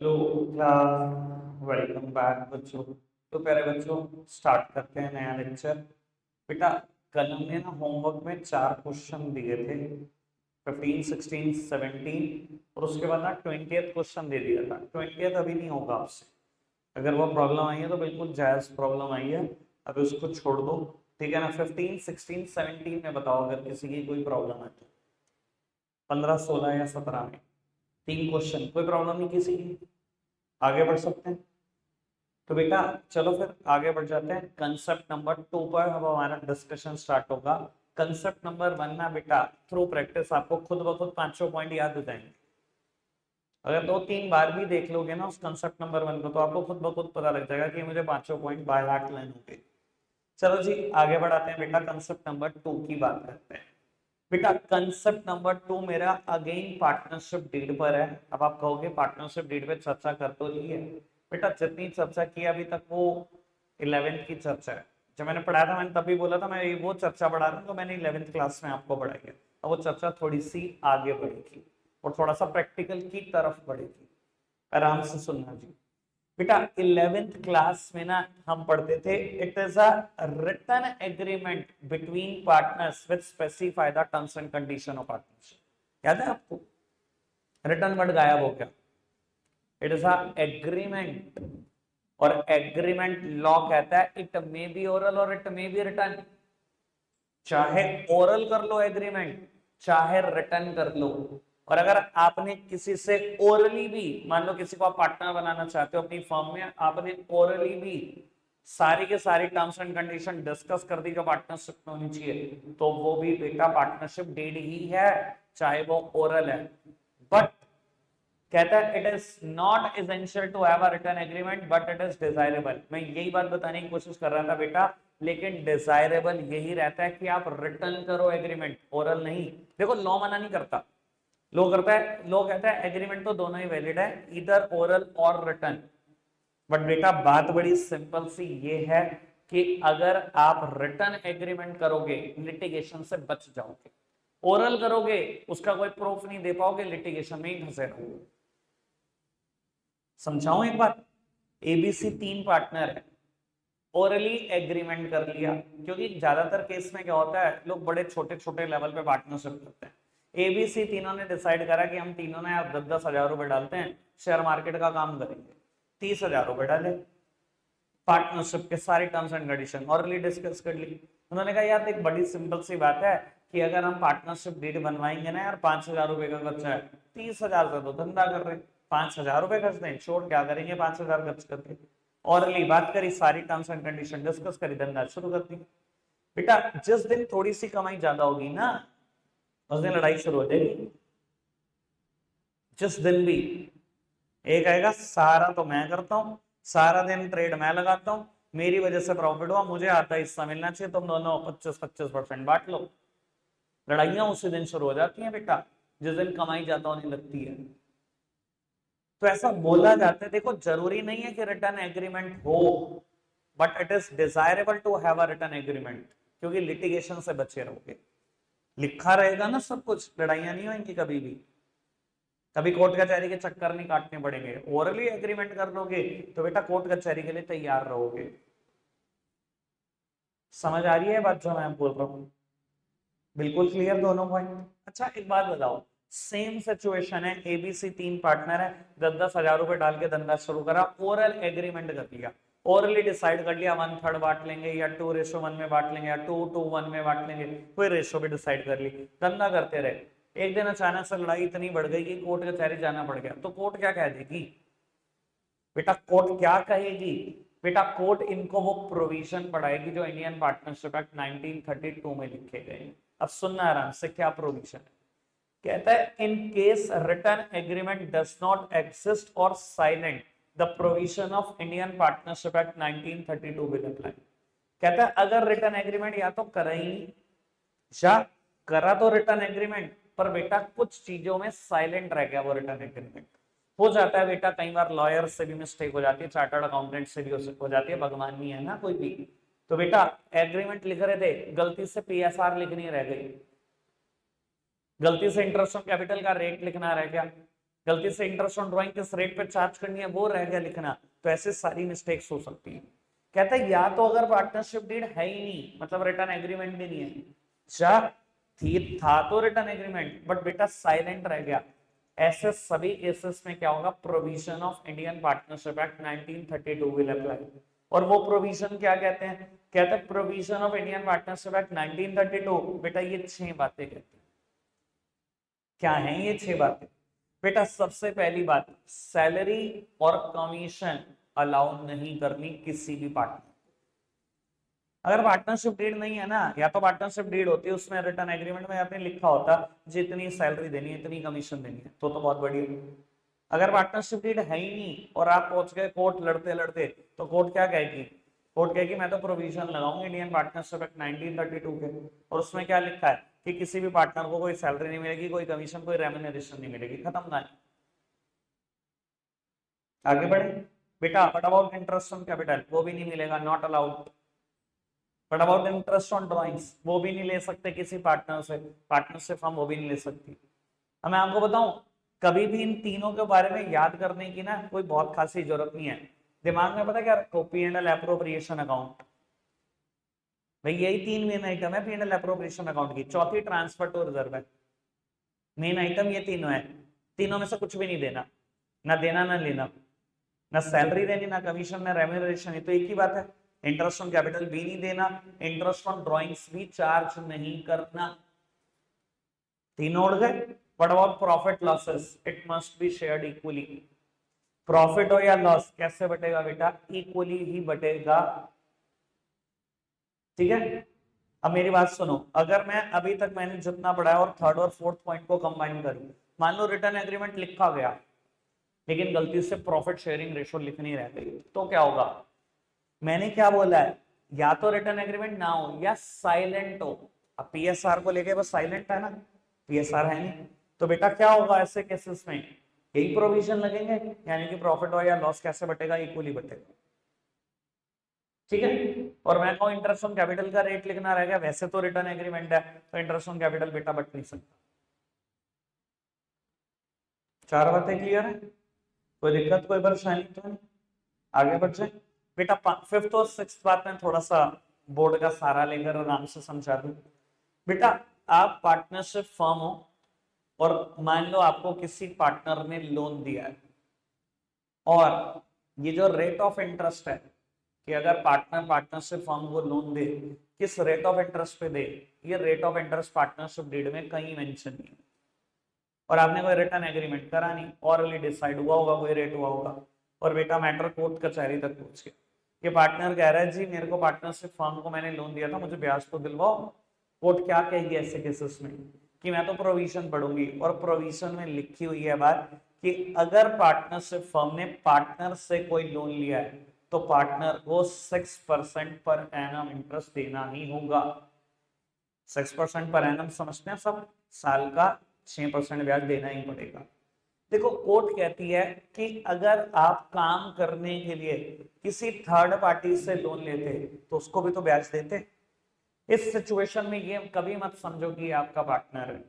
Hello class, welcome back बच्चों। तो प्यारे बच्चों, स्टार्ट करते हैं नया लेक्चर। बेटा, कल हमने ना होमवर्क में 4 क्वेश्चन दिए थे, 15, 16, 17, और उसके बाद ना 20th क्वेश्चन दे दिया था। 20th अभी नहीं होगा आपसे। अगर वो प्रॉब्लम आई है तो बिल्कुल जायज़ प्रॉब्लम आई है, अभी उसको छोड़ दो। ठीक है ना। 15, 16, 17 में बताओ अगर किसी की कोई प्रॉब्लम है तो। 15, 16 या 17 में 3 क्वेश्चन, कोई प्रॉब्लम नहीं किसी की, आगे बढ़ सकते हैं। तो बेटा चलो फिर आगे बढ़ जाते हैं। कंसेप्ट नंबर 2 पर अब हमारा डिस्कशन स्टार्ट होगा। कंसेप्ट नंबर 1 ना बेटा, थ्रू प्रैक्टिस आपको खुद ब खुद 5 पॉइंट याद हो जाएंगे। अगर 2-3 बार भी देख लोगे ना उस कंसेप्ट नंबर 1 को, तो आपको खुद ब खुद पता लग जाएगा कि मुझे 5 पॉइंट बाय हार्ट लेने होंगे। चलो जी आगे बढ़ाते हैं बेटा, कंसेप्ट नंबर 2 की बात करते हैं। बेटा कंसेप्ट नंबर 2 मेरा अगेन पार्टनरशिप डीड पर है। अब आप कहोगे पार्टनरशिप डीड पे चर्चा कर तो ली है। बेटा जितनी चर्चा की अभी तक वो 11th की चर्चा है। जब मैंने पढ़ाया था मैंने तभी बोला था मैं वो चर्चा बढ़ा रहा हूँ तो मैंने 11th क्लास में आपको पढ़ाई है। अब वो चर्चा थोड़ी सी आगे बढ़ेगी और थोड़ा सा प्रैक्टिकल की तरफ बढ़ेगी। आराम से सुनना जी। बेटा 11th क्लास में ना हम पढ़ते थे, it is a written agreement between partners with specify the terms and condition of partnership. याद है आपको? रिटन वर्ड गायब हो गया। इट इज अ एग्रीमेंट, और एग्रीमेंट लॉ कहता है इट मे बी ओरल और इट मे बी रिटन। चाहे ओरल कर लो एग्रीमेंट, चाहे रिटर्न कर लो। और अगर आपने किसी से ओरली भी, मान लो किसी को आप पार्टनर बनाना चाहते हो अपनी फर्म में, आपने ओरली भी सारी के सारी टर्म्स एंड कंडीशन डिस्कस कर दी जो पार्टनरशिप में होनी चाहिए, तो वो भी बेटा पार्टनरशिप डीड ही है, चाहे वो ओरल है। बट कहता है it is not essential to have a written agreement but it is desirable. मैं यही बात बताने की कोशिश कर रहा था बेटा, लेकिन डिजायरेबल यही रहता है कि आप रिटर्न करो एग्रीमेंट, ओरल नहीं। देखो लॉ मना नहीं करता, लॉ करता है, लॉ कहता है एग्रीमेंट तो दोनों ही वैलिड है, इधर ओरल और रिटर्न। बट बेटा बात बड़ी सिंपल सी ये है कि अगर आप रिटर्न एग्रीमेंट करोगे लिटिगेशन से बच जाओगे, ओरल करोगे उसका कोई प्रूफ नहीं दे पाओगे, लिटिगेशन में ही फंसे रहोगे। समझाऊं एक बात, एबीसी 3 पार्टनर है, ओरली एग्रीमेंट कर लिया, क्योंकि ज्यादातर केस में क्या होता है लोग बड़े छोटे छोटे लेवल पे पार्टनरशिप करते हैं। एबीसी तीनों ने डिसाइड करा कि हम तीनों ने आप 10-10 हजार रुपए डालते हैं, शेयर मार्केट का काम करेंगे। 30 हजार रुपए डाले, पार्टनरशिप के सारी terms and condition already discuss कर ली। उन्होंने कहा यार एक बड़ी सिंपल सी बात है कि अगर हम पार्टनरशिप डीड बनवाएंगे ना यार, 5 हजार रुपए का खर्चा है, 30 हजार से तो धंधा कर रहे, 5 हजार रुपए खर्च दें, छोड़ क्या करेंगे 5 हजार खर्च करके। ऑरली बात करी, सारी टर्म्स एंड कंडीशन डिस्कस करी, धंधा शुरू कर दी। बेटा जिस दिन थोड़ी सी कमाई ज्यादा होगी ना, उस दिन लड़ाई शुरू हो जाएगी। जिस दिन भी एक आएगा, सारा तो मैं करता हूं, सारा दिन ट्रेड मैं लगाता हूं, मेरी वजह से प्रॉफिट हुआ, मुझे आता हिस्सा मिलना चाहिए, तुम दोनों 25-25% बांट लो। लड़ाइयां उसी दिन शुरू हो जाती हैं बेटा, जिस दिन कमाई ज्यादा होने लगती है। तो ऐसा बोला जाता है, देखो जरूरी नहीं है कि रिटर्न एग्रीमेंट हो, but it is desirable to have a written agreement, क्योंकि लिटिगेशन से बचे रहोगे। लिखा रहेगा ना सब कुछ, लड़ाइयां नहीं होंगी कभी भी, कभी कोर्ट कचहरी के चक्कर नहीं काटने पड़ेंगे। ओरली एग्रीमेंट कर लोगे तो बेटा कोर्ट कचहरी के लिए तैयार रहोगे। समझ आ रही है बात जो मैं बोल रहा हूँ? बिल्कुल क्लियर दोनों पॉइंट। अच्छा एक बात बताओ, सेम सिचुएशन है, एबीसी 3 पार्टनर है, 10-10 हजार रुपए डाल के धंधा शुरू करा, ओरल एग्रीमेंट कर लिया, ओरली डिसाइड कर लिया 1/3 बांट लेंगे या 2:1 में बांट लेंगे या 2:1 में बांट लेंगे, कोई रेशो भी डिसाइड कर ली, धंधा करते रहे। एक दिन अचानक से लड़ाई इतनी बढ़ गई कि कोर्ट कचहरी जाना पड़ गया, तो कोर्ट क्या कह देगी बेटा? कोर्ट क्या कहेगी बेटा? कोर्ट इनको वो प्रोविजन पढ़ाएगी जो इंडियन पार्टनरशिप एक्ट 1932 में लिखे गए। अब सुनना आराम से, क्या प्रोविजन है? कहता है in case written agreement does not exist और silent, the provision of Indian Partnership Act 1932 will apply. कहता है अगर रिटर्न एग्रीमेंट या तो करा ही नहीं, या करा तो रिटर्न एग्रीमेंट पर बेटा कुछ चीजों में साइलेंट रह गया वो रिटर्न एग्रीमेंट, हो जाता है बेटा, कई बार लॉयर से भी मिस्टेक हो जाती है, चार्टर्ड अकाउंटेंट से भी हो जाती है, भगवान नहीं है ना कोई भी। तो बेटा एग्रीमेंट लिख रहे थे, गलती से पीएसआर लिखनी रह गई, गलती से इंटरेस्ट ऑन कैपिटल का रेट लिखना रह गया, गलती से इंटरेस्ट ऑन ड्राइंग किस रेट पे चार्ज करनी है वो रह गया लिखना, तो ऐसे सारी मिस्टेक्स हो सकती है। कहता है या तो अगर पार्टनरशिप डीड है ही नहीं, मतलब रिटर्न एग्रीमेंट भी नहीं है, अच्छा थी था तो रिटर्न एग्रीमेंट बट बेटा साइलेंट रह गया, ऐसे सभी केसेस में क्या होगा, provision of Indian Partnership Act 1932 will apply. और वो प्रोविजन क्या कहते हैं, कहते हैं provision of Indian Partnership Act 1932, बेटा ये 6 बातें कहते हैं। क्या है ये 6 बातें बेटा? सबसे पहली बात, सैलरी और कमीशन अलाउ नहीं करनी किसी भी पार्टनर। अगर पार्टनरशिप डीड नहीं है ना, या तो पार्टनरशिप डीड होती है उसमें रिटर्न एग्रीमेंट में आपने लिखा होता जितनी सैलरी देनी है इतनी कमीशन देनी है, तो बहुत बढ़िया। अगर पार्टनरशिप डीड है ही नहीं और आप पहुंच गए कोर्ट लड़ते लड़ते, तो कोर्ट क्या कहेगी, कोर्ट कहेगी मैं तो प्रोविजन लगाऊंगी इंडियन पार्टनरशिप एक्ट 1932 के, और उसमें क्या लिखा है कि किसी भी पार्टनर को कोई सैलरी नहीं मिलेगी, कोई कमीशन, कोई रेम्युनरेशन नहीं मिलेगी, खत्म कहानी। आगे बढ़े बेटा, what about interest on capital, वो भी नहीं मिलेगा, not allowed. But about interest on drawings, वो भी नहीं ले सकते किसी पार्टनर से, पार्टनरशिप हम वो भी नहीं ले सकती। अब मैं आपको बताऊं, कभी भी इन तीनों के बारे में याद करने की ना कोई बहुत खासी जरूरत नहीं है। दिमाग में पता क्या रखो, P and L appropriation account, भाई यही 3 मेन आइटम है P and L appropriation account की, चौथी ट्रांसफर टू रिजर्व है। मेन आइटम ये तीनों है, तीनों में से कुछ भी नहीं देना, ना देना ना लेना, ना सैलरी देनी ना कमीशन ना रेम्यूनरेशन, ये तो एक ही बात है। इंटरेस्ट ऑन कैपिटल भी नहीं देना, इंटरेस्ट ऑन ड्रॉइंग्स भी चार्ज नहीं करना, तीनों उड़ गए। What about profit losses, it must be shared equally, profit हो या लॉस कैसे बटेगा बेटा, इक्वली ही बटेगा, ठीक है। अब मेरी बात सुनो, अगर मैं अभी तक मैंने जितना पढ़ा है और थर्ड और फोर्थ पॉइंट को कंबाइन करूं, मान लो रिटर्न एग्रीमेंट लिखा गया लेकिन गलती से प्रॉफिट शेयरिंग रेशो लिखनी रह गई, तो क्या होगा? मैंने क्या बोला है, या तो रिटर्न एग्रीमेंट ना हो या साइलेंट हो। अब पीएसआर को लेके बस साइलेंट है ना, पीएसआर है नहीं, तो बेटा क्या होगा ऐसे केसेस में, यही प्रोविजन लगेंगे, यानी कि प्रॉफिट हो या लॉस कैसे बटेगा, इक्वली बटेगा, ठीक है। और मैं कहूं इंटरेस्ट ऑन कैपिटल का रेट लिखना रहेगा, वैसे तो रिटर्न एग्रीमेंट है तो इंटरेस्ट ऑन कैपिटल बेटा बट नहीं सकता। 4 बातें क्लियर है, कोई दिक्कत कोई परेशानी तो नहीं, आगे बढ़ जाए बेटा। फिफ्थ और सिक्स्थ बात में थोड़ा सा बोर्ड का सहारा लेकर आराम से समझा दूं बेटा। आप पार्टनरशिप फर्म हो और मान लो आपको किसी पार्टनर ने लोन दिया है, और ये जो रेट ऑफ इंटरेस्ट है कि अगर पार्टनर पार्टनरशिप फर्म को लोन दे किस रेट ऑफ इंटरेस्ट पे दे, ये rate of interest partnership deed में कहीं मेंशन नहीं है, और आपने कोई रिटर्न एग्रीमेंट करा नहीं, ऑरली डिसाइड हुआ होगा, कोई रेट हुआ होगा, और बेटा मैटर कोर्ट कचहरी तक पहुंच गया, ये पार्टनर कह रहा है जी मेरे को पार्टनरशिप फर्म को मैंने लोन दिया था, मुझे ब्याज तो दिलवाओ। कोर्ट क्या कहेगी ऐसे केसेस में कि मैं तो प्रोविजन पढ़ूंगी, और प्रोविजन में लिखी हुई है बात कि अगर पार्टनरशिप फर्म ने पार्टनर से कोई लोन लिया है तो पार्टनर को 6% पर एनम इंटरेस्ट देना ही होगा। 6% पर एनम समझते हैं सब, साल का 6% ब्याज देना ही पड़ेगा। देखो कोर्ट कहती है कि अगर आप काम करने के लिए किसी थर्ड पार्टी से लोन लेते तो उसको भी तो ब्याज देते। इस सिचुएशन में ये कभी मत समझो कि आपका पार्टनर है,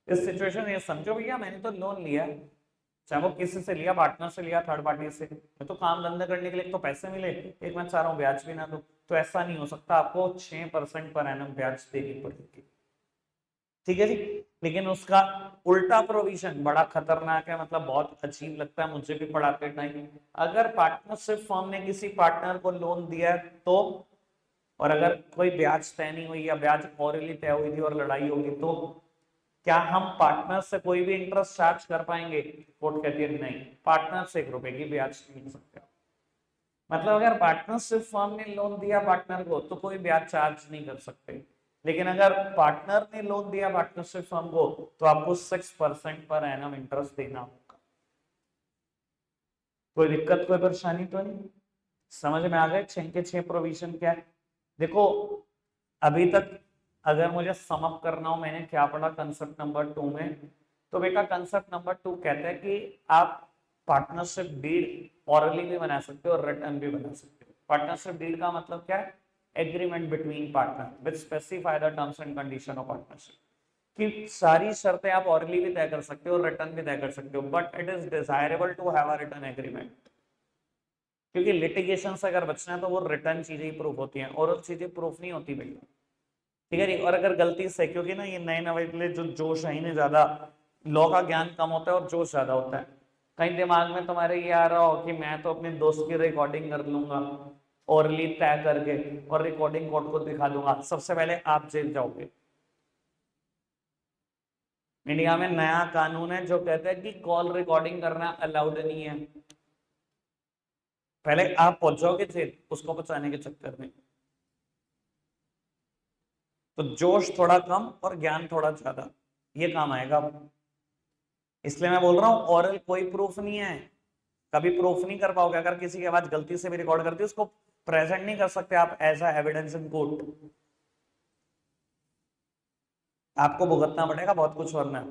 इस सिचुएशन में ये समझो भैया मैंने तो लोन लिया, चाहे वो किसी से लिया, पार्टनर से लिया, थर्ड पार्टी से, मैं तो काम धंधा करने के लिए तो पैसे मिले, एक मैं चाह रहा हूँ ब्याज भी ना दो, तो ऐसा नहीं हो सकता, आपको 6% पर एनम ब्याज देनी पड़ेगी, ठीक है जी। लेकिन उसका उल्टा प्रोविजन बड़ा खतरनाक है, मतलब बहुत अजीब लगता है मुझे भी पढ़ाते टाइम। अगर पार्टनरशिप फर्म ने किसी पार्टनर को लोन दिया तो, और अगर कोई ब्याज तय नहीं हुई या ब्याज ऑलरेडी तय हुई थी और लड़ाई होगी, तो क्या हम पार्टनर से कोई भी इंटरेस्ट चार्ज कर पाएंगे? कोर्ट कहती है नहीं, पार्टनर से 1 रुपए की ब्याज नहीं मिल सकता। मतलब अगर पार्टनरशिप फर्म ने लोन दिया पार्टनर को तो कोई ब्याज चार्ज नहीं कर सकते, लेकिन अगर पार्टनर ने लोन दिया पार्टनरशिप फर्म को तो आपको 6% पर एनम इंटरेस्ट देना होगा। कोई दिक्कत कोई परेशानी तो नहीं, समझ में आ गए 6 के 6 प्रोविजन क्या है? देखो अभी तक अगर मुझे सम अप करना हो मैंने क्या पढ़ा कंसेप्ट नंबर 2 में, तो बेटा कंसेप्ट नंबर 2 कहता है कि आप पार्टनरशिप डीड ऑरली भी बना सकते हो और रिटर्न भी बना सकते हो। पार्टनरशिप डीड का मतलब क्या है? Agreement between partner which specify the terms and condition of partnership. कि सारी शर्तें आप ऑरली भी तय कर सकते हो और रिटर्न भी तय कर सकते हो, but it is desirable to have a written agreement, क्योंकि लिटिगेशन से अगर बचना है तो वो रिटर्न चीजें ही प्रूफ होती हैं, और चीजें प्रूफ नहीं होती भैया, ठीक है जी। और अगर गलती से, क्योंकि ना ये नए नवेले जो जोश है इन्हें ज्यादा, लॉ का ज्ञान कम होता है और जोश ज्यादा होता है, कहीं दिमाग में तुम्हारे ये आ रहा हो कि मैं तो अपने दोस्त की रिकॉर्डिंग कर लूंगा ओरली तय करके और रिकॉर्डिंग कोर्ट को दिखा दूंगा, सबसे पहले आप जेल जाओगे। इंडिया में नया कानून है जो कहता है कि कॉल रिकॉर्डिंग करना अलाउड नहीं है, पहले आप पहुंच जाओगे जेल उसको बचाने के चक्कर में। तो जोश थोड़ा कम और ज्ञान थोड़ा ज्यादा, ये काम आएगा आपको। इसलिए मैं बोल रहा हूं ओरल कोई प्रूफ नहीं है, कभी प्रूफ नहीं कर पाओगे, अगर किसी की आवाज गलती से भी रिकॉर्ड करती है उसको प्रेजेंट नहीं कर सकते आप as a evidence in court, आपको भुगतना पड़ेगा बहुत कुछ, वरना।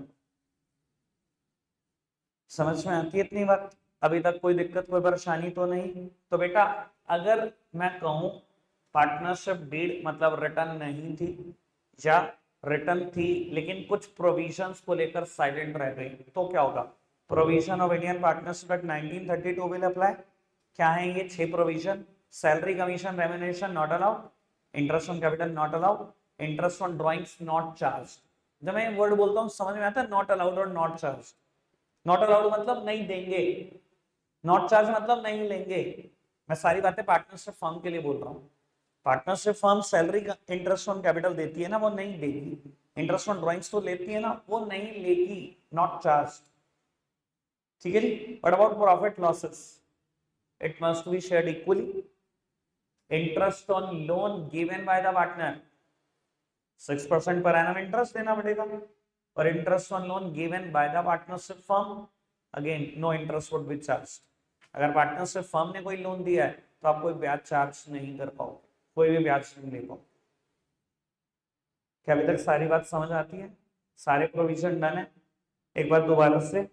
समझ में आती है इतनी बात? अभी तक कोई दिक्कत कोई परेशानी तो नहीं? तो बेटा अगर मैं कहूं पार्टनरशिप डीड मतलब रिटर्न नहीं थी, या रिटर्न थी लेकिन कुछ प्रोविजंस को लेकर साइलेंट रह गई, तो क्या होगा? Provision of Indian Partnership Act 1932 will apply. क्या है ये 6 provision? Salary commission remuneration not allowed, interest on capital not allowed, interest on drawings not charge. जब मैं वर्ड बोलता हूँ समझ में आता है नॉट अलाउड और नॉट चार्ज? नॉट अलाउड मतलब नहीं देंगे, नॉट चार्ज मतलब नहीं लेंगे। मैं सारी बातें पार्टनरशिप फर्म के लिए बोल रहा हूँ। पार्टनरशिप फर्म सैलरी का इंटरेस्ट ऑन कैपिटल देती है ना, वो नहीं देगी। इंटरेस्ट ऑन ड्रॉइंग्स तो लेती है ना, वो नहीं लेगी, नॉट चार्ज। ठीक है जी। What about profit losses? It must be shared equally. Interest on loan given by the partner 6% per annum interest देना पड़ेगा, और interest on loan given by the partnership firm again no interest would be charge. अगर partnership firm ने कोई loan दिया है तो आप कोई ब्याज चार्ज नहीं कर पाओगे, कोई भी ब्याज नहीं ले पाओगे। क्या अभी तक सारी बात समझ आती है? सारे प्रोविजन डन है? एक बार दोबारा से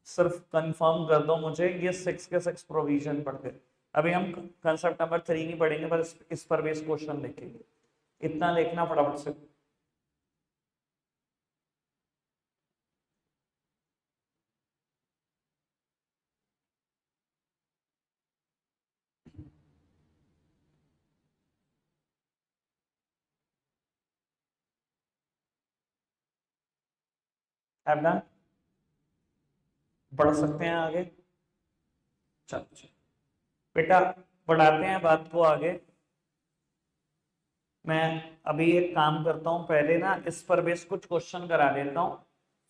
सिर्फ कंफर्म कर दो मुझे, ये 6 के 6 प्रोविजन पढ़ गए। अभी हम कंसेप्ट नंबर 3 नहीं पढ़ेंगे, बस इस पर बेस क्वेश्चन लिखेंगे, इतना देखना फटाफट से। Have done? बढ़ सकते हैं आगे? चलो बेटा बढ़ाते हैं बात को आगे। मैं अभी एक काम करता हूँ, पहले ना इस पर बेस कुछ क्वेश्चन करा देता हूँ,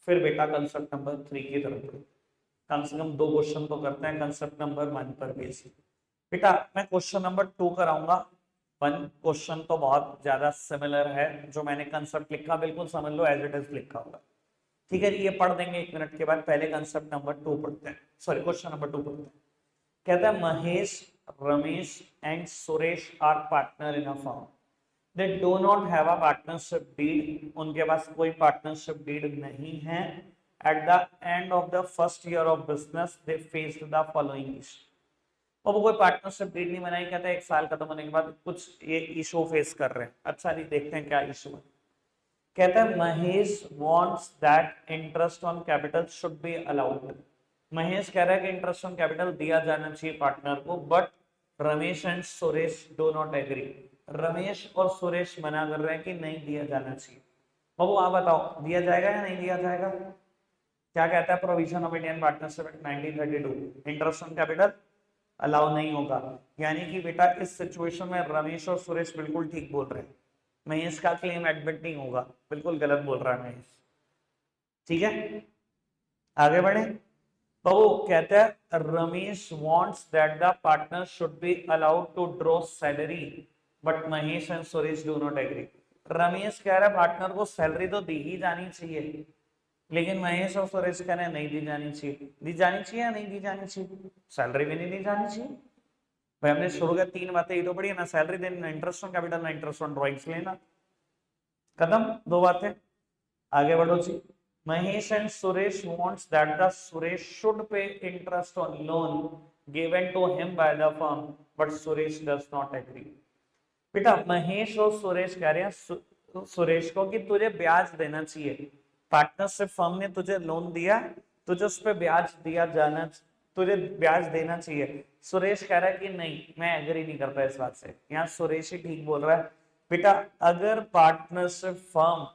फिर बेटा कंसेप्ट नंबर 3 की तरफ बढ़ो। कम से कम 2 क्वेश्चन तो करते हैं कंसेप्ट नंबर 1 पर बेस। बेटा मैं क्वेश्चन नंबर 2 कराऊंगा। 1 क्वेश्चन तो बहुत ज्यादा सिमिलर है, जो मैंने कंसेप्ट लिखा बिल्कुल समझ लो एज इट इज लिखा होगा। ठीक है, ये पढ़ देंगे 1 मिनट के बाद, पहले कंसेप्ट नंबर 2 पढ़ते हैं, सॉरी क्वेश्चन नंबर 2 पढ़ते हैं। कहता है Mahesh, Ramesh and Suresh are partner in a firm, they do not have a partnership deed, उनके पास कोई पार्टनरशिप डीड नहीं है। At the end of the first year of business they faced the following issue. और वो कोई पार्टनरशिप डीड नहीं बनाई, कहता है 1 साल खत्म होने के बाद कुछ ये इशू फेस कर रहे हैं। अच्छा जी देखते हैं क्या इशू है। कहता है Mahesh wants that interest on capital should be allowed. Mahesh कह रहा है कि इंटरेस्ट ऑन कैपिटल दिया जाना चाहिए पार्टनर को, but Ramesh and Suresh do not agree. Ramesh और सुरेश मना कर रहे हैं कि नहीं दिया जाना चाहिए। बाबू आप बताओ दिया जाएगा या नहीं दिया जाएगा? क्या कहता है provision of Indian Partnership Act 1932? Interest on capital allow नहीं होगा। यानी कि बेटा इस सिचुएशन में रमेश और सुरेश बिल्कुल ठीक बोल रहे हैं, महेश का क्लेम एडमिट नहीं होगा, बिल्कुल गलत बोल रहा है महेश। ठीक है आगे बढ़े। तो वो कहता है Ramesh wants that the partner should be allowed to draw salary, but Mahesh and Suresh do not agree. Ramesh कह रहा है पार्टनर को सैलरी तो दी ही जानी चाहिए, लेकिन महेश और सुरेश कह रहे हैं नहीं दी जानी चाहिए। दी जानी चाहिए या नहीं दी जानी चाहिए? सैलरी भी नहीं दी जानी चाहिए। भाई हमने शुरू के 3 बातें ये तो पढ़ी है ना, सैलरी देनी, ना इंटरेस्ट ऑन कैपिटल, ना इंटरेस्ट ऑन ड्रॉइंग्स लेना, खत्म 2 बातें। आगे बढ़ो जी। Mahesh and Suresh wants that the Suresh should pay interest on loan given to him by the firm, but Suresh does not agree. बेटा महेश और सुरेश कह रहे हैं सुरेश को कि तुझे ब्याज देना चाहिए, पार्टनरशिप फर्म ने तुझे लोन दिया, तुझे उस पर ब्याज दिया जाना, तुझे ब्याज देना चाहिए। सुरेश कह रहा है कि नहीं, मैं एग्री नहीं करता इस बात से। यहाँ सुरेश ही ठीक बोल रहा है। बेटा अगर पार्टनरशिप फर्म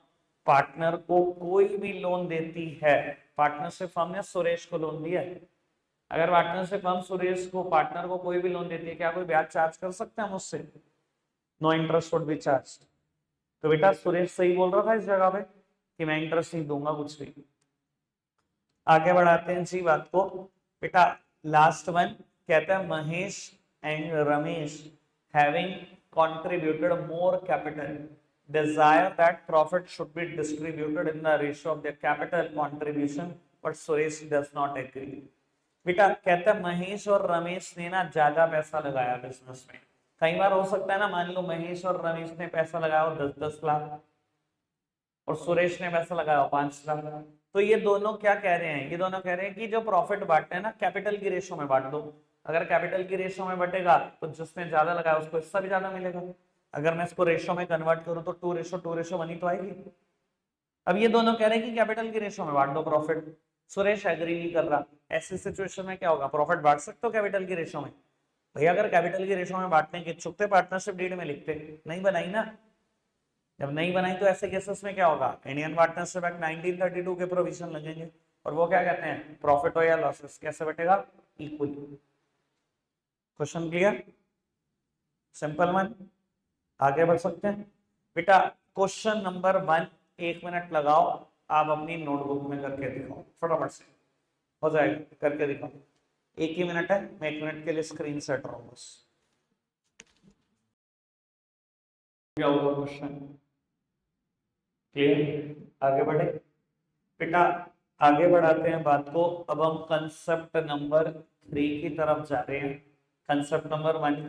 पार्टनर को कोई भी लोन देती है, पार्टनरशिप फर्म ने सुरेश को लोन दिया है, अगर पार्टनरशिप फर्म सुरेश को पार्टनर को कोई भी लोन देती है, क्या कोई ब्याज चार्ज कर सकते हैं मुझसे? No interest would be charge. तो बेटा सुरेश सही बोल रहा था इस जगह पे कि मैं इंटरेस्ट नहीं दूंगा कुछ भी। आगे बढ़ाते हैं जी बात को। बेटा लास्ट वन कहता है Mahesh and Ramesh having contributed more capital desire that profit should be distributed in the ratio of their capital contribution but Suresh does not agree। बेटा कहता है महेश और रमेश ने ना ज्यादा पैसा लगाया बिजनेस में। कई बार हो सकता है ना, मान लो महेश और रमेश ने पैसा लगाया 10-10 लाख और सुरेश ने पैसा लगाया 5 लाख, तो ये दोनों क्या कह रहे हैं? ये दोनों कह रहे हैं कि जो प्रॉफिट बांटते हैं ना, कैपिटल की रेशो में बांट दो। अगर कैपिटल की रेशो में बटेगा तो जिसने ज्यादा लगाया उसको हिस्सा भी ज्यादा मिलेगा। अगर मैं इसको रेशो में कन्वर्ट करूं तो 2:2:1 ही तो आएगी। अब ये दोनों कह रहे हैं कि कैपिटल की रेशो में बांट दो प्रॉफिट। सुरेश एग्री नहीं कर रहा। ऐसी सिचुएशन में क्या होगा? प्रॉफिट बांट सकते हो कैपिटल की रेशो में? भैया अगर कैपिटल की रेशो में बांटने के इच्छुक थे, पार्टनरशिप डीड में लिखते, नहीं बनाई ना। जब नहीं बनाई तो ऐसे केसेस में क्या होगा? इंडियन पार्टनरशिप एक्ट 1932 के प्रोविजन लगेंगे और वो क्या कहते हैं? प्रॉफिट हो या लॉसेस कैसे बटेगा? Equally. Question clear? Simple one. आगे बढ़ सकते हैं बेटा। क्वेश्चन नंबर 1 1 मिनट लगाओ, आप अपनी नोटबुक में करके दिखाओ फटाफट से, हो जाएगा, करके दिखाओ। 1 ही मिनट है, मैं 1 मिनट के लिए स्क्रीन सेट रहा हूं बस। क्या होगा क्वेश्चन? क्लियर? आगे बढ़े बेटा। आगे बढ़ाते हैं बात को। अब हम कंसेप्ट नंबर 3 की तरफ जा रहे हैं। कंसेप्ट नंबर 1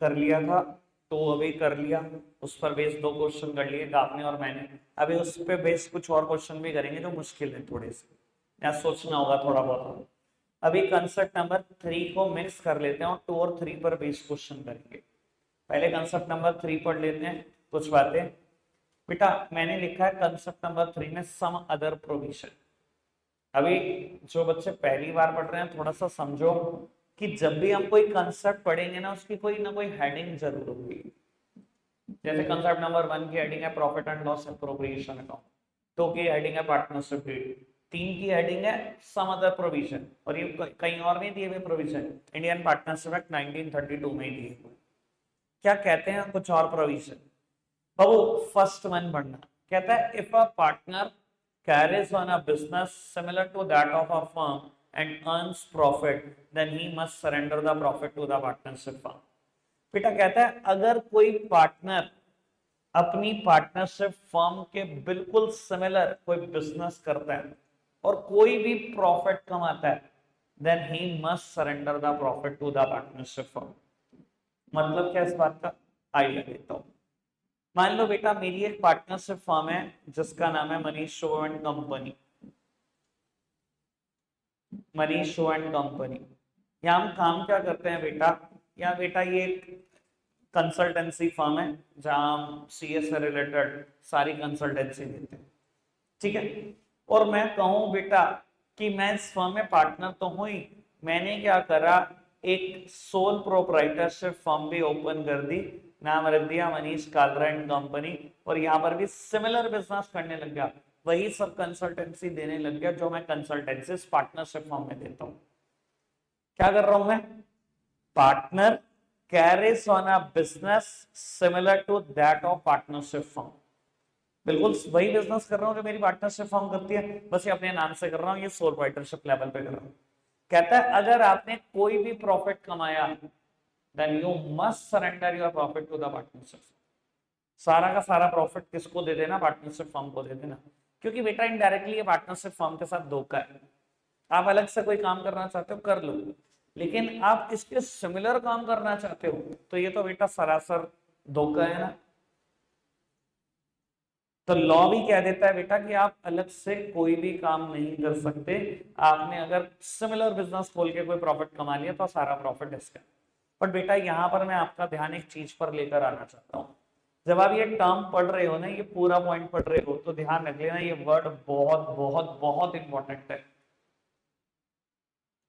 कर लिया था, तो अभी कर लिया, उस पर बेस 2 क्वेश्चन कर लिए आपने और मैंने। अभी उस पर बेस कुछ और क्वेश्चन भी करेंगे जो मुश्किल है थोड़े से, या सोचना होगा थोड़ा बहुत। अभी कंसेप्ट नंबर 3 को मिक्स कर लेते हैं और 2 और 3 पर बेस क्वेश्चन करेंगे। पहले कंसेप्ट नंबर 3 पढ़ लेते हैं कुछ बातें। बेटा मैंने लिखा है कंसेप्ट नंबर 3 में सम अदर प्रोविजन। अभी जो बच्चे पहली बार पढ़ रहे हैं थोड़ा सा समझो कि जब भी हम कोई कंसेप्ट पढ़ेंगे ना, उसकी कोई ना कोई हेडिंग जरूर होगी। जैसे कंसेप्ट नंबर 1 की हेडिंग है profit and loss appropriation account, 2 की हेडिंग है पार्टनरशिप डीड, 3 की हेडिंग है सम अदर प्रोविजन, और ये कहीं और नहीं दिए हुए प्रोविजन, इंडियन पार्टनरशिप एक्ट 1932 में ही दिए हुए। क्या कहते हैं कुछ और प्रोविजन? बाबू फर्स्ट वन पढ़ना। कहता है if a partner carries on a business similar to that of a firm and earns profit, then he must surrender the profit to the partnership firm। बेटा कहता है अगर कोई पार्टनर अपनी पार्टनरशिप फर्म के बिल्कुल सिमिलर कोई बिजनेस करता है और कोई भी प्रॉफिट कमाता है, then he must surrender the profit to the partnership firm. मतलब क्या इस बात का? आइडिया देता हूं। मान लो बेटा मेरी एक पार्टनरशिप फर्म है जिसका नाम है Manish show and company. Manish show and company, यहाँ हम काम क्या करते हैं बेटा? या बेटा ये कंसल्टेंसी फर्म है जहां हम सीए से रिलेटेड सारी कंसल्टेंसी देते हैं, ठीक है। और मैं कहूं बेटा कि मैं इस फर्म में पार्टनर तो हूं ही, मैंने क्या करा, एक सोल प्रोप्राइटरशिप फर्म भी ओपन कर दी, नाम रख दिया मनीष कालरा एंड कंपनी, और यहाँ पर भी सिमिलर बिजनेस करने लग गया, वही सब कंसल्टेंसी देने लग गया जो मैं कंसल्टेंसी पार्टनरशिप फर्म में देता हूँ। क्या कर रहा हूं मैं? Partner carries on a business similar to that of partnership firm, बिल्कुल वही बिजनेस कर रहा हूं जो मेरी पार्टनरशिप फर्म करती है, बस ये अपने नाम से कर रहा हूं, ये सोल प्रोप्राइटरशिप लेवल पे कर रहा हूं। कहता है अगर आपने कोई भी प्रॉफिट कमाया, then you must surrender your profit to the partnership. सारा का सारा प्रॉफिट किसको दे देना? पार्टनरशिप फर्म को दे देना, क्योंकि बेटा इनडायरेक्टली ये पार्टनरशिप फर्म के साथ धोखा है। आप अलग से कोई काम करना चाहते हो कर लो, लेकिन आप इसके सिमिलर काम करना चाहते हो तो ये तो बेटा सरासर धोखा है ना। तो लॉ भी कह देता है बेटा कि आप अलग से कोई भी काम नहीं कर सकते। आपने अगर सिमिलर बिजनेस खोल के कोई प्रॉफिट कमा लिया तो सारा प्रॉफिट इसका। बट बेटा यहां पर मैं आपका ध्यान एक चीज पर लेकर आना चाहता हूं। जब आप ये टर्म पढ़ रहे हो ना, ये पूरा पॉइंट पढ़ रहे हो, तो ध्यान रख लेना ये वर्ड बहुत बहुत बहुत इंपॉर्टेंट है।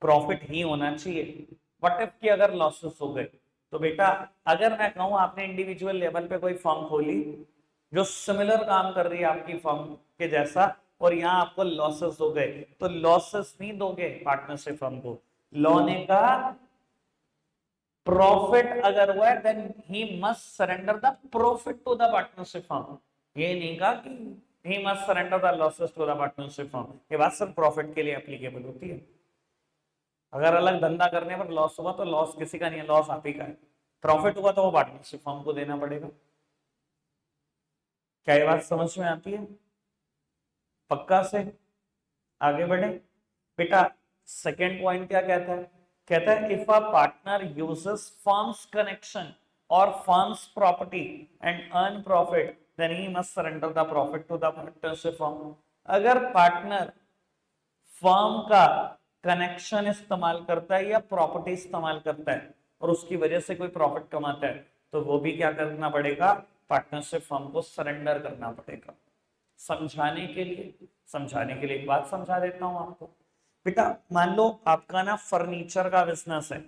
प्रॉफिट ही होना चाहिए। व्हाट इफ कि अगर लॉसेस हो गए, तो बेटा अगर मैं कहूं आपने इंडिविजुअल लेवल पे कोई फर्म खोली जो सिमिलर काम कर रही है आपकी फर्म के जैसा, और यहां आपको लॉसेस हो गए, तो लॉसेस नहीं दोगे पार्टनरशिप फर्म को। लॉ ने कहा प्रॉफिट अगर हुआ है then he must surrender the profit to the partnership firm. ये नहीं कहा कि he must surrender the losses to the partnership firm. ये बात सिर्फ प्रॉफिट के लिए एप्लीकेबल होती है। अगर अलग धंधा करने पर लॉस हुआ तो लॉस किसी का नहीं है, लॉस आप ही का है। प्रॉफिट हुआ तो वो पार्टनरशिप फर्म को देना पड़ेगा। क्या ये बात समझ में आती है? पक्का से आगे बढ़े बेटा। सेकेंड पॉइंट क्या कहता है? कहता है if a partner uses firms connection और firms property and earn profit then he must surrender the profit to the partnership firm. अगर पार्टनर फर्म का कनेक्शन इस्तेमाल करता है या प्रॉपर्टी इस्तेमाल करता है और उसकी वजह से कोई प्रॉफिट कमाता है, तो वो भी क्या करना पड़ेगा? पार्टनरशिप फर्म को सरेंडर करना पड़ेगा। समझाने के लिए एक बात समझा देता हूं आपको। बेटा मान लो आपका ना फर्नीचर का बिजनेस है,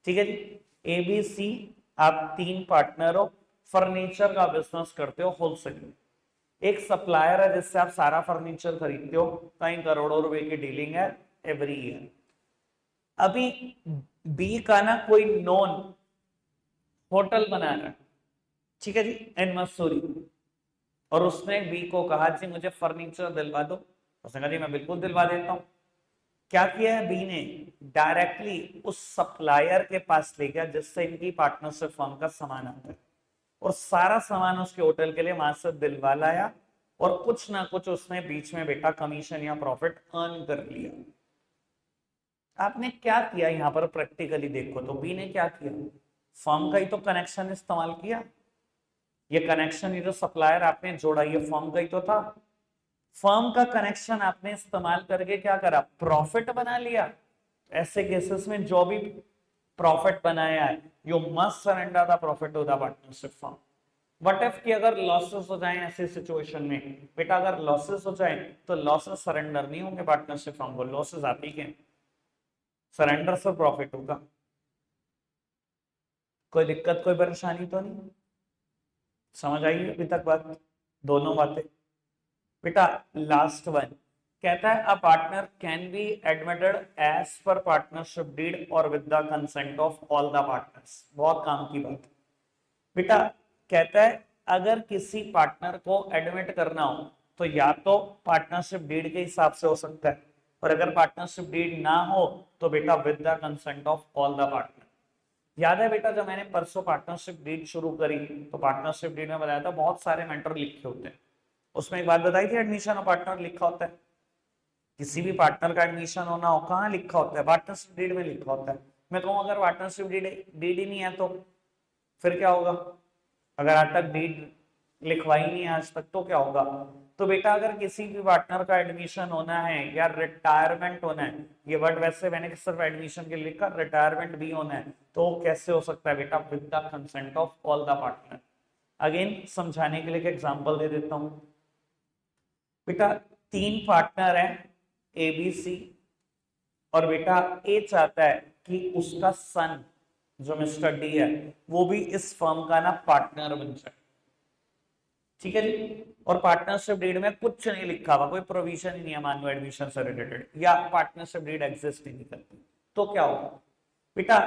ठीक है जी। ABC आप 3 पार्टनर हो, फर्नीचर का बिजनेस करते हो होलसेल। एक सप्लायर है जिससे आप सारा फर्नीचर खरीदते हो, कई करोड़ों रुपए की डीलिंग है एवरी ईयर। अभी बी का ना कोई नॉन होटल बना रहा है, ठीक है जी, इन मसूरी। और उसने बी को कहा जी मुझे फर्नीचर दिलवा दो। उसने कहा जी मैं बिल्कुल दिलवा देता हूं। क्या किया है बी ने? डायरेक्टली उस सप्लायर के पास ले गया जिससे इनकी पार्टनरशिप फर्म का सामान आता है, और सारा सामान उसके होटल के लिए वहां से दिलवा लाया, और कुछ ना कुछ उसने बीच में बेटा कमीशन या प्रॉफिट अर्न कर लिया। आपने क्या किया यहां पर प्रैक्टिकली देखो तो बी ने क्या किया? फर्म का ही तो कनेक्शन इस्तेमाल किया। ये कनेक्शन, ये जो सप्लायर आपने जोड़ा, ये फर्म का ही तो था। फर्म का कनेक्शन आपने इस्तेमाल करके क्या करा? प्रॉफिट बना लिया। ऐसे केसेस में जो भी प्रॉफिट बनाया है, you must surrender the profit to the partnership firm. What if कि अगर लॉसेस हो जाए ऐसी सिचुएशन में, बेटा अगर लॉसेस हो जाए तो लॉसेस सरेंडर नहीं होंगे पार्टनरशिप फर्म को, लॉसेस आप ही के, सरेंडर से प्रॉफिट होगा। कोई दिक्कत कोई परेशानी तो नहीं? समझ आई अभी तक बात? दोनों बातें बेटा। लास्ट वन कहता है a partner can be admitted as per partnership deed और with the consent of all the partners. बहुत काम की बात बेटा। कहता है अगर किसी पार्टनर को एडमिट करना हो तो या तो पार्टनरशिप डीड के हिसाब से हो सकता है, और अगर पार्टनरशिप डीड ना हो तो बेटा with the consent of all the partner. याद है बेटा जब मैंने परसों पार्टनरशिप डीड शुरू करी, तो पार्टनरशिप डीड में बताया था बहुत सारे मैटर लिखे होते हैं। उसमें एक बात बताई थी एडमिशन ऑफ पार्टनर लिखा होता है। किसी भी पार्टनर का एडमिशन होना हो कहाँ लिखा होता है? पार्टनरशिप डीड में लिखा होता है। मैं कहूँ अगर पार्टनरशिप डीड ही नहीं है तो फिर क्या होगा? अगर आज तक डीड लिखवाई नहीं है आज तक तो क्या होगा? तो बेटा अगर किसी भी पार्टनर का एडमिशन होना है या रिटायरमेंट होना है, ये वर्ड वैसे मैंने सिर्फ एडमिशन के लिए लिखा, रिटायरमेंट भी होना है, तो कैसे हो सकता है बेटा? With the consent of all the partner. Again समझाने के लिए एक एग्जांपल दे देता हूं बेटा। 3 पार्टनर हैं ABC, और बेटा ए चाहता है कि उसका सन जो मिस्टर डी है वो भी इस फर्म का ना पार्टनर बन जाए, ठीक है जी। और पार्टनरशिप डीड में कुछ नहीं लिखा हुआ, कोई प्रोविजन ही नहीं है मान लो एडमिशन से रिलेटेड, या पार्टनरशिप डीड एग्जिस्ट ही नहीं करती, तो क्या होगा बेटा?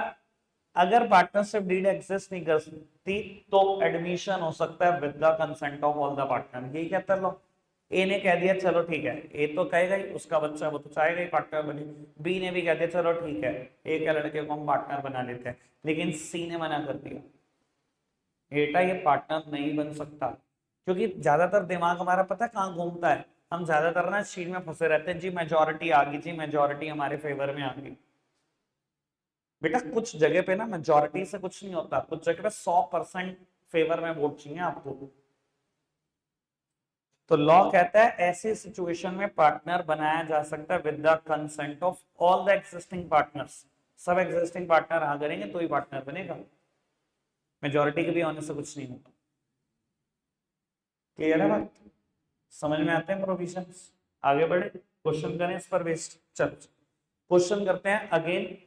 अगर पार्टनरशिप डीड एग्जिस्ट नहीं करती तो एडमिशन हो सकता है with the consent of all the partner. यही कहता लो। ए ने कह दिया चलो ठीक है, ए तो कहेगा ही, उसका बच्चा वो तो चाहेगा ही पार्टनर बने। बी ने भी कह दिया चलो ठीक है, ए के लड़के को हम पार्टनर बना लेते हैं, लेकिन सी ने मना कर दिया, बेटा ये पार्टनर नहीं बन सकता। क्योंकि ज्यादातर दिमाग हमारा पता है कहाँ घूमता है? हम ज्यादातर ना चीज में फंसे रहते हैं, जी मेजोरिटी आ गई, जी मेजोरिटी हमारे फेवर में आ गई। बेटा कुछ जगह पे ना मेजोरिटी से कुछ नहीं होता, कुछ जगह पे 100% फेवर में वोट चाहिए आपको। तो लॉ कहता है ऐसी सिचुएशन में पार्टनर बनाया जा सकता है with the consent of all the existing partners. सब एग्जिस्टिंग पार्टनर हाँ करेंगे तो ही पार्टनर बनेगा, मेजोरिटी के भी होने से कुछ नहीं होता। क्लियर है बात? समझ में आते हैं प्रोविजंस? आगे बढ़े, क्वेश्चन करें इस पर बेस्ड। चलो क्वेश्चन करते हैं अगेन,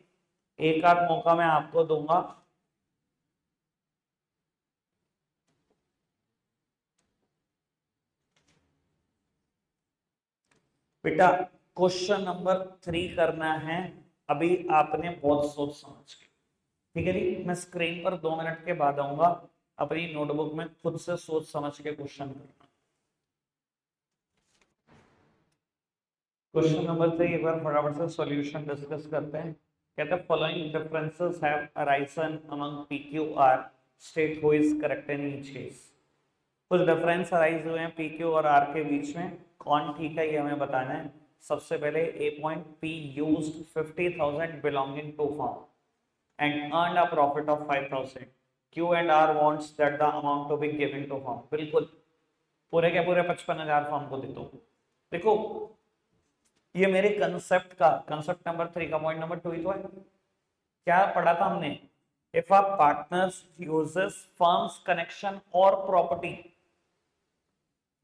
एक आध मौका मैं आपको दूंगा। बेटा क्वेश्चन नंबर 3 करना है, अभी आपने बहुत सोच समझ के, ठीक है जी। मैं स्क्रीन पर 2 मिनट के बाद आऊंगा, अपनी नोटबुक में खुद से सोच समझ के क्वेश्चन करना। क्वेश्चन नंबर 3 एक बार फटाफट से सॉल्यूशन डिस्कस करते हैं। कहते हैं following differences have arisen among PQR, state who is correct in each case. कुछ डिफरेंस अराइज हुए हैं PQ और R के बीच में, कौन ठीक है ये हमें बताना है। सबसे पहले ए point, P used 50,000 belonging to firm and earned a profit of 5,000. Q and R wants that the amount to be given to firm। बिल्कुल पूरे के पूरे 55,000 फर्म को दे दो। देखो ये मेरे कंसेप्ट नंबर 3 का पॉइंट नंबर 2 ही तो है। क्या पढ़ा था हमने? If a partners uses firms connection और प्रॉपर्टी,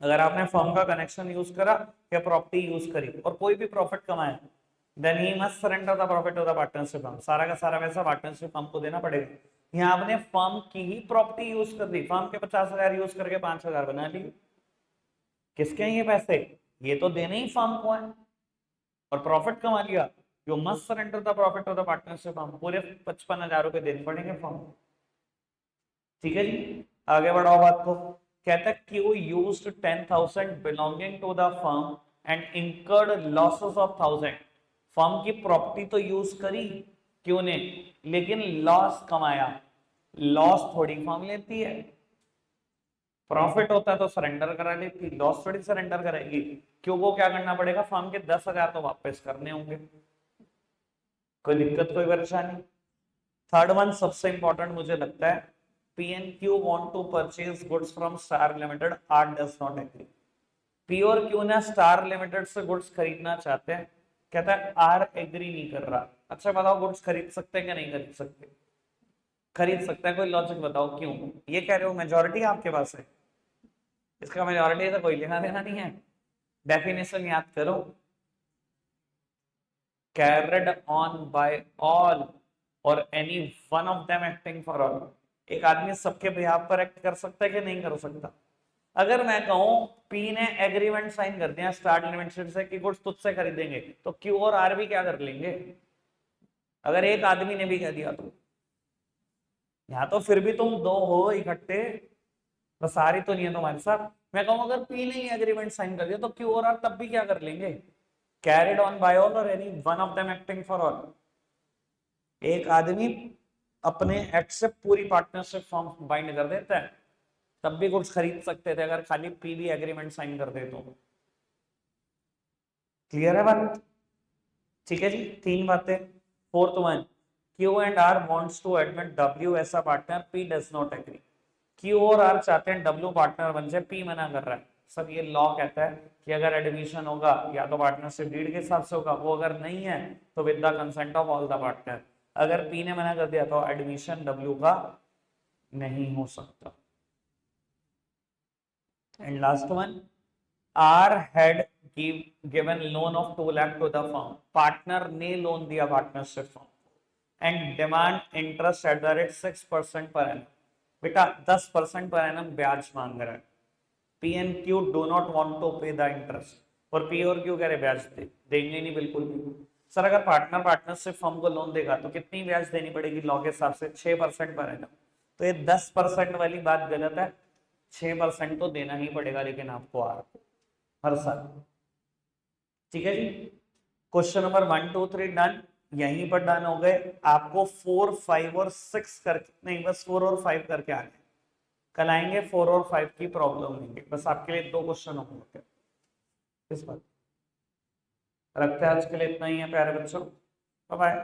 अगर आपने फर्म का कनेक्शन यूज करा या प्रॉपर्टी यूज करी और कोई भी प्रॉफिट कमाए, then he must surrender the profit to the partnership firm. सारा का सारा पैसा पार्टनरशिप फर्म को देना पड़ेगा। यहाँ आपने फर्म की ही प्रॉपर्टी यूज कर दी, फर्म के 50,000 यूज करके 5,000 बना लिए। किसके हैं ये पैसे? ये तो देने ही फर्म को है, और प्रॉफिट कमा लिया। You must surrender the profit to the partnership firm. पूरे 55,000 रुपए देने पड़ेंगे फर्म को। ठीक है जी, आगे बढ़ाओ बात को। कहता है Q used 10,000 belonging to the firm and incurred losses of 1,000। Firm की प्रॉपर्टी तो यूज करी Q ने, लेकिन लॉस कमाया। लॉस थोड़ी फर्म लेती है, प्रॉफिट होता तो सरेंडर करा लेती, लॉस थोड़ी सरेंडर करेगी। Q को क्या करना पड़ेगा? फर्म के 10,000 तो वापस करने होंगे। कोई दिक्कत, कोई परेशानी? थर्ड वन सबसे इंपॉर्टेंट मुझे लगता है, P and Q want to purchase goods from Star Limited, R does not agree। P और Q ने स्टार लिमिटेड से गुड्स खरीदना चाहते हैं, कहता है R एग्री नहीं कर रहा। अच्छा बताओ, गुड्स खरीद सकते हैं क्या नहीं खरीद सकते? खरीद सकता है। कोई लॉजिक बताओ क्यों? ये कह रहे हो मेजॉरिटी आपके पास है, इसका मेजॉरिटी से कोई लेना देना नहीं है। डेफिनेशन याद करो, carried on by all or any one of them acting for all। एक आदमी सबके बिहाफ पर एक्ट कर सकता है कि नहीं कर सकता? अगर मैं कहूं पी ने एग्रीमेंट साइन कर दिया स्टार्ट लिमिटेड से कि गुड्स तुझसे खरीदेंगे, तो क्यू और आर भी क्या कर लेंगे? अगर एक आदमी ने भी कह दिया तो यहां तो फिर भी तुम दो हो इकट्ठे, तो सारी तो नहीं है तुम्हारे साथ। मैं कहूं अगर पी ने एग्रीमेंट साइन कर दिया तो क्यू और आर तब भी क्या कर लेंगे? कैरिड ऑन बाय ऑल और any one of them acting for all. एक आदमी अपने एक्ट से पूरी पार्टनरशिप फॉर्म बाइंड कर देता है, तब भी गुड्स खरीद सकते थे अगर खाली पी भी एग्रीमेंट साइन कर दे तो। क्लियर है बात? ठीक है जी, 3 बातें। Fourth one, Q and R wants to admit W as a partner, P does not agree. Q और R चाहते हैं W पार्टनर बन जाए, P मना कर रहा है। सब ये लॉ कहता है कि अगर एडमिशन होगा या तो पार्टनरशिप डीड के हिसाब से होगा, वो अगर नहीं है तो with the consent of all the partner. अगर P ने मना कर दिया तो एडमिशन W का नहीं हो सकता। And last one, R had given loan of 2 lakh to the firm। Partner ने लोन दिया partnership firm and demand interest at the rate 6% per annum. बेटा 10% पर एनम ब्याज मांग रहा है। P and Q do not want to pay the interest, और P और Q कह रहे ब्याज देंगे नहीं बिल्कुल भी। सर अगर पार्टनर पार्टनरशिप फर्म को लोन देगा तो कितनी ब्याज देनी पड़ेगी लॉ के हिसाब से? 6% पर एनम। तो ये 10% वाली बात गलत है, 6% तो देना ही पड़ेगा लेकिन आपको आर हर साल। ठीक है जी, क्वेश्चन नंबर 1 2 3 डन, यहीं पर डन हो गए। आपको 4 5 और 6 करके नहीं, बस 4 और 5 करके आने। कल आएंगे 4 और 5 की प्रॉब्लम लेंगे, बस आपके लिए 2 क्वेश्चन होंगे इस बात। रखते हैं आज के लिए इतना ही है प्यारे बच्चों, बाय बाय।